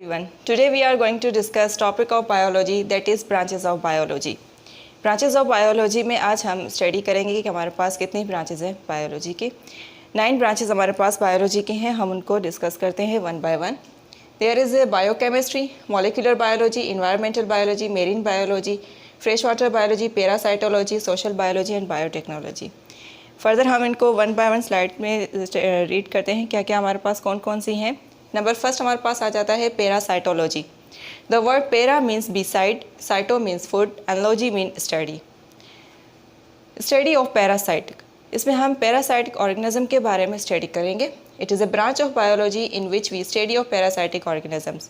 Everyone. Today we are going to discuss topic of biology, that is branches of biology. Branches of biology में आज हम study करेंगे कि हमारे पास कितनी ब्रांचेज हैं बायोलॉजी के। 9 ब्रांचेज हमारे पास बायोलॉजी के हैं, हम उनको डिस्कस करते हैं one by one. There is a biochemistry, molecular biology, environmental biology, marine biology, fresh water biology, parasitology, social biology and biotechnology. Further हम इनको वन बाय वन स्लाइड में रीड करते हैं क्या क्या हमारे पास कौन कौन सी हैं। नंबर फर्स्ट हमारे पास आ जाता है parasitology. The word para means beside, cyto means food and logy mean study. Study of parasite, इसमें हम पैरासाइटिक ऑर्गेनिज्म के बारे में स्टडी करेंगे। It is a branch of biology in which we study of parasitic organisms.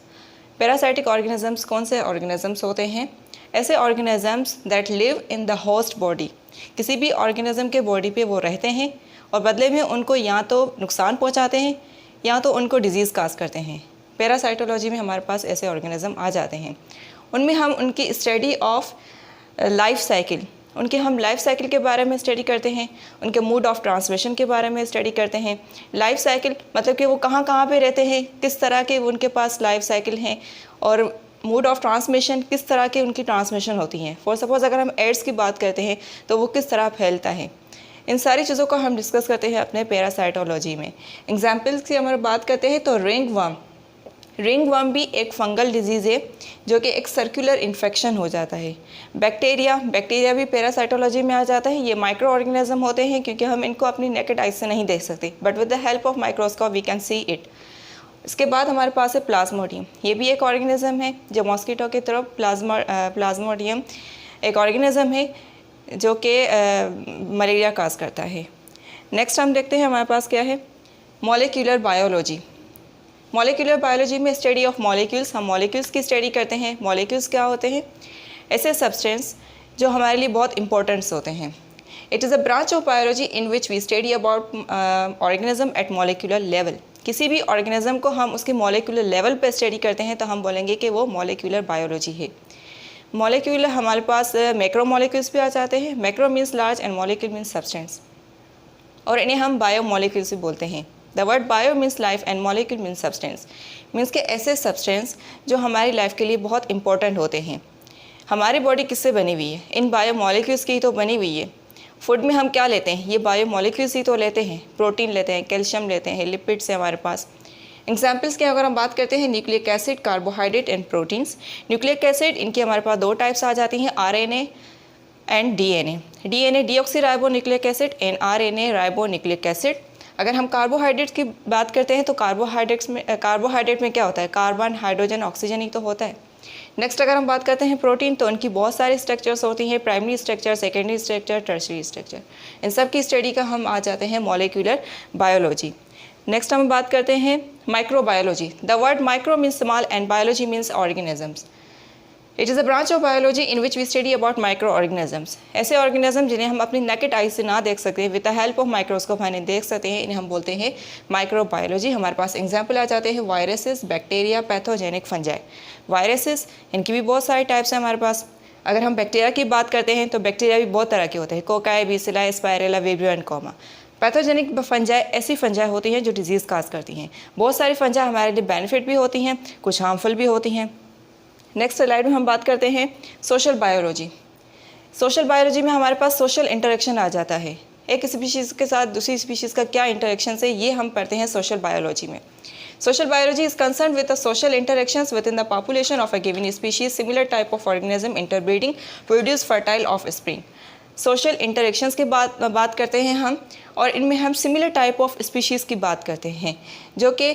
Parasitic organisms कौन से organisms होते हैं? ऐसे organisms that live in the host body, किसी भी ऑर्गेनिज्म के बॉडी पे वो रहते हैं और बदले में उनको या तो नुकसान पहुंचाते हैं या तो उनको डिजीज़ काज करते हैं। पैरासाइटोलॉजी में हमारे पास ऐसे ऑर्गेनिज्म आ जाते हैं। उनमें हम उनकी स्टडी ऑफ लाइफ साइकिल, उनके हम लाइफ साइकिल के बारे में स्टडी करते हैं, उनके मोड ऑफ ट्रांसमिशन के बारे में स्टडी करते हैं। लाइफ साइकिल मतलब कि वो कहाँ कहाँ पे रहते हैं, किस तरह के उनके पास लाइफ साइकिल हैं, और मोड ऑफ ट्रांसमिशन किस तरह की उनकी ट्रांसमिशन होती हैं। फॉर सपोज़ अगर हम एड्स की बात करते हैं तो वो किस तरह फैलता है। इन सारी चीज़ों को हम डिस्कस करते हैं अपने पैरासाइटोलॉजी में। एग्जाम्पल्स की हमारे बात करते हैं तो रिंग वर्म भी एक फंगल डिजीज़ है जो कि एक सर्कुलर इन्फेक्शन हो जाता है। बैक्टीरिया भी पैरासाइटोलॉजी में आ जाता है। ये माइक्रो ऑर्गेनिज्म होते हैं क्योंकि हम इनको अपनी नेकेड आइज से नहीं देख सकते, but with the help of microscope we can see it. इसके बाद हमारे पास है प्लाज्मोडियम। ये भी एक ऑर्गेनिज्म है जो मॉस्किटो की तरफ प्लाज्मोडियम एक ऑर्गेनिज्म है जो कि मलेरिया काज करता है। नेक्स्ट हम देखते हैं हमारे पास क्या है, मॉलिक्यूलर बायोलॉजी। मॉलिक्यूलर बायोलॉजी में स्टडी ऑफ मॉलिक्यूल्स, हम मॉलिक्यूल्स की स्टडी करते हैं। मॉलिक्यूल्स क्या होते हैं? ऐसे सब्सटेंस जो हमारे लिए बहुत इंपॉर्टेंट्स होते हैं। It is a branch of biology in which we study about organism at molecular level. किसी भी ऑर्गेनिज्म को हम उसके मॉलिक्यूलर लेवल पर स्टडी करते हैं तो हम बोलेंगे कि वो मॉलिक्यूलर बायोलॉजी है। मॉलिक्यूल हमारे पास मैक्रो मॉलिक्यूल्स भी आ जाते हैं। Macro means large and molecule means substance, और इन्हें हम बायो मॉलिक्यूल्स भी बोलते हैं। The word bio means life and molecule means substance, means के ऐसे सब्सटेंस जो हमारी लाइफ के लिए बहुत इंपॉर्टेंट होते हैं। हमारी बॉडी किससे बनी हुई है? इन बायो मॉलिक्यूल्स की ही तो बनी हुई है। फूड में हम क्या लेते हैं? ये बायो मॉलिक्यूल्स ही तो लेते हैं। प्रोटीन लेते हैं, कैल्शियम लेते हैं, लिपिड्स है हमारे पास। एग्जाम्पल्स के अगर हम बात करते हैं, nucleic acid, carbohydrate and proteins. Nucleic acid इनकी हमारे पास 2 टाइप्स आ जाती हैं, RNA and DNA. DNA deoxy ribonucleic acid and RNA ribonucleic acid. अगर हम कार्बोहाइड्रेट्स की बात करते हैं तो कार्बोहाइड्रेट में क्या होता है? कार्बन, हाइड्रोजन, ऑक्सीजन ही तो होता है। नेक्स्ट अगर हम बात करते हैं प्रोटीन, तो उनकी बहुत सारी स्ट्रक्चर्स होती हैं, primary structure, secondary structure, tertiary structure. इन सब की स्टडी का हम आ जाते हैं मॉलिक्यूलर बायोलॉजी। नेक्स्ट हम बात करते हैं microbiology. The word micro means small and biology means organisms. It is a branch of biology in which we study about micro organisms. ऐसे ऑर्गेनिज्म जिन्हें हम अपनी नेकेड आई से ना देख सकते, with the help of microscope हमें देख सकते हैं, इन्हें हम बोलते हैं माइक्रोबायोलॉजी। हमारे पास एग्जाम्पल आ जाते हैं viruses, bacteria, pathogenic fungi. Viruses इनकी भी बहुत सारे टाइप्स हैं हमारे पास। अगर हम बैक्टीरिया की बात करते हैं तो बैक्टीरिया भी बहुत तरह के होते हैं, cocci, bacilli, spirilla, vibrio and comma. Pathogenic fungi ऐसी फंजाई होती हैं जो डिजीज़ काज करती हैं। बहुत सारी फंजाई हमारे लिए बेनिफिट भी होती हैं, कुछ हार्मफुल भी होती हैं। नेक्स्ट स्लाइड में हम बात करते हैं सोशल बायोलॉजी। सोशल बायोलॉजी में हमारे पास सोशल इंटरेक्शन आ जाता है। एक स्पीशीज़ के साथ दूसरी स्पीशीज़ का क्या इंटरेक्शन है, ये हम पढ़ते हैं सोशल बायोलॉजी में। Social biology is concerned with the social interactions within the population of a given species, similar type of organism interbreeding, produce fertile offspring. Social interactions की बात करते हैं हम, और इनमें हम सिमिलर टाइप ऑफ स्पीशीज़ की बात करते हैं जो कि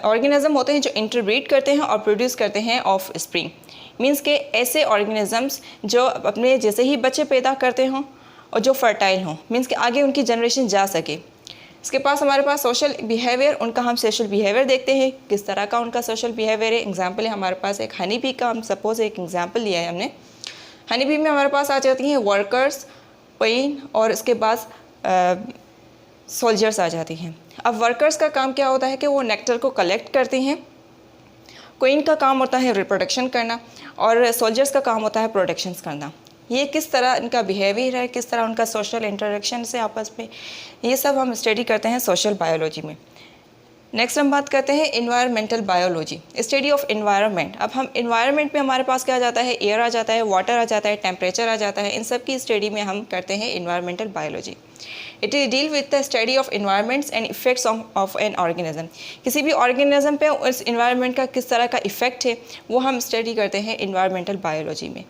ऑर्गेनिज्म होते हैं जो इंटरब्रीड करते हैं और प्रोड्यूस करते हैं ऑफ स्प्रिंग। मीन्स के ऐसे ऑर्गेनिजम्स जो अपने जैसे ही बच्चे पैदा करते हों और जो फर्टाइल हों, मीन्स के आगे उनकी जनरेशन जा सके। इसके पास हमारे पास सोशल बिहेवियर, उनका हम सोशल बिहेवियर देखते हैं, किस तरह का उनका सोशल बिहेवियर है। एग्जाम्पल है हमारे पास एक हनी बी का, हम सपोज एक एग्जाम्पल लिया है हमने। हनी बी में हमारे पास आ जाती हैं वर्कर्स, क्वीन, और इसके बाद सोल्जर्स आ जाती हैं। अब वर्कर्स का काम क्या होता है कि वो नेक्टर को कलेक्ट करती हैं, क्वीन का काम होता है रिप्रोडक्शन करना, और सोल्जर्स का काम होता है प्रोडक्शंस करना। ये किस तरह इनका बिहेवियर है, किस तरह उनका सोशल इंटरेक्शन से आपस में, ये सब हम स्टडी करते हैं सोशल बायोलॉजी में। नेक्स्ट हम बात करते हैं environmental biology, study of environment. अब हम इन्वायरमेंट में हमारे पास क्या आ जाता है, एयर आ जाता है, वाटर आ जाता है, टेम्परेचर आ जाता है, इन सब की स्टडी में हम करते हैं environmental biology. It is deal with the study of environments and effects of an organism. किसी भी ऑर्गेनिज्म पे उस इन्वायरमेंट का किस तरह का इफेक्ट है वो हम स्टडी करते हैं इन्वायरमेंटल बायोलॉजी में।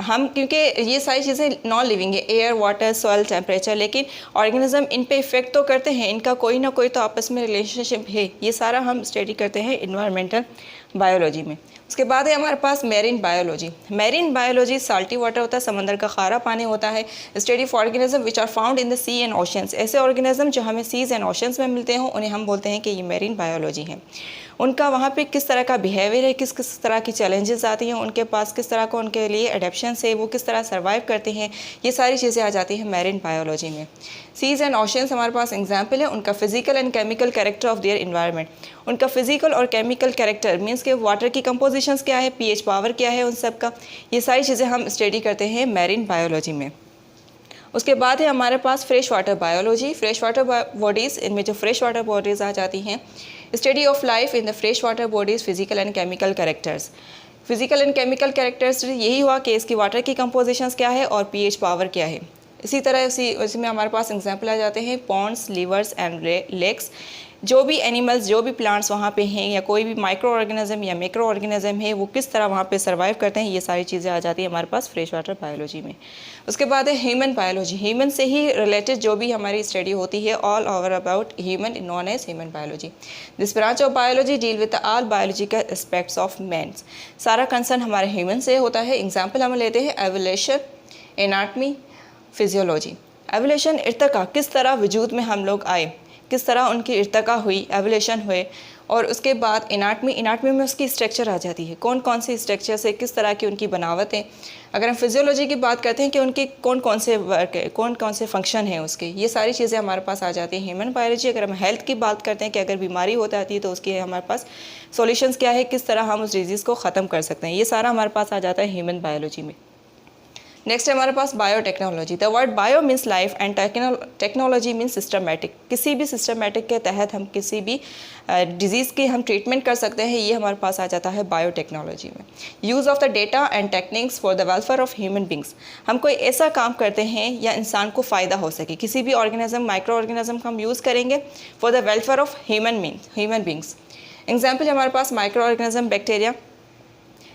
हम क्योंकि ये सारी चीज़ें नॉन लिविंग है, एयर, वाटर, सॉइल, टेम्परेचर, लेकिन ऑर्गेनिज्म इन पे इफेक्ट तो करते हैं, इनका कोई ना कोई तो आपस में रिलेशनशिप है, ये सारा हम स्टडी करते हैं इन्वायरमेंटल बायोलॉजी में। उसके बाद है हमारे पास marine biology. Marine biology salty water होता है, समंदर का खारा पानी होता है। Study of organism which are found in the sea and oceans. ऐसे ऑर्गेनिज्म जो हमें सीज एंड ओशंस में मिलते हैं उन्हें हम बोलते हैं कि ये मैरीन बायोलॉजी है। उनका वहाँ पे किस तरह का बिहेवियर है, किस किस तरह की चैलेंजेस आती हैं उनके पास, किस तरह को उनके लिए एडेप्शंस है, वो किस तरह सर्वाइव करते हैं, ये सारी चीज़ें आ जाती हैं मैरीन बायोलॉजी में। सीज एंड ओशंस हमारे पास एग्जाम्पल है उनका physical and chemical character of their environment. उनका फिजिकल और केमिकल कैरेक्टर मीन्स के वाटर की कंपोजिशंस क्या है, पीएच पावर क्या है, उन सब का, ये सारी चीज़ें हम स्टडी करते हैं मैरीन बायोलॉजी में। उसके बाद है हमारे पास fresh water biology. Fresh water bodies, इनमें जो फ्रेश वाटर बॉडीज़ आ जाती हैं, study of life in the fresh water bodies, physical and chemical characters. Physical and chemical characters यही हुआ कि इसकी वाटर की कंपोजिशंस क्या है और पीएच पावर क्या है। इसी तरह इसमें हमारे पास एग्जाम्पल आ जाते हैं पॉन्ड्स, लिवर्स एंड लेक्स। जो भी एनिमल्स, जो भी प्लांट्स वहाँ पे हैं या कोई भी माइक्रो ऑर्गेनिज्म या मैक्रो ऑर्गेनिज्म है वो किस तरह वहाँ पे सर्वाइव करते हैं, ये सारी चीज़ें आ जाती हैं हमारे पास फ्रेश वाटर बायोलॉजी में। उसके बाद है ह्यूमन बायोलॉजी। ह्यूमन से ही रिलेटेड जो भी हमारी स्टडी होती है, all over about human, non as human biology. This branch of biology deal with all biological aspects of man. सारा कंसर्न हमारे ह्यूमन से होता है। एग्जाम्पल हम लेते हैं एवोल्यूशन, एनाटमी, फिजियोलॉजी। एवोल्यूशन, इर्तका, किस तरह वजूद में हम लोग आए, किस तरह उनकी इर्तका हुई, एवोल्यूशन हुए। और उसके बाद एनाटमी, एनाटमी में उसकी स्ट्रक्चर आ जाती है, कौन कौन सी स्ट्रक्चर से किस तरह की उनकी बनावट है। अगर हम फिजियोलॉजी की बात करते हैं कि उनके कौन कौन से वर्क है, कौन कौन से फंक्शन हैं उसके, ये सारी चीज़ें हमारे पास आ जाती हैं ह्यूमन बायोलॉजी। अगर हम हेल्थ की बात करते हैं कि अगर बीमारी हो जाती है तो उसकी हमारे पास सॉल्यूशंस क्या है, किस तरह हम उस डिजीज़ को ख़त्म कर सकते हैं, ये सारा हमारे पास आ जाता है ह्यूमन बायोलॉजी में। नेक्स्ट है हमारे पास biotechnology. The word bio means life and technology means systematic. किसी भी सिस्टमेटिक के तहत हम किसी भी डिजीज़ की हम ट्रीटमेंट कर सकते हैं, ये हमारे पास आ जाता है बायोटेक्नोलॉजी में। Use of the data and techniques for the welfare of human beings. हम कोई ऐसा काम करते हैं या इंसान को फ़ायदा हो सके, किसी भी ऑर्गेनिज्म, माइक्रो ऑर्गेनिज्म का हम यूज़ करेंगे for the welfare of human beings. Example हमारे पास माइक्रो ऑर्गेनिज्म, बैक्टीरिया।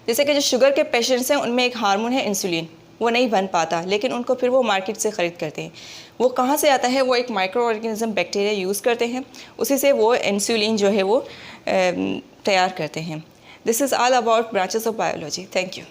जैसे कि जो शुगर के पेशेंट्स हैं उनमें एक हार्मोन है इंसुलिन, वो नहीं बन पाता, लेकिन उनको फिर वो मार्केट से ख़रीद करते हैं। वो कहाँ से आता है, वो एक माइक्रो ऑर्गेनिज्म बैक्टीरिया यूज़ करते हैं, उसी से वो इंसुलिन जो है वो तैयार करते हैं। This is all about branches of biology. Thank you.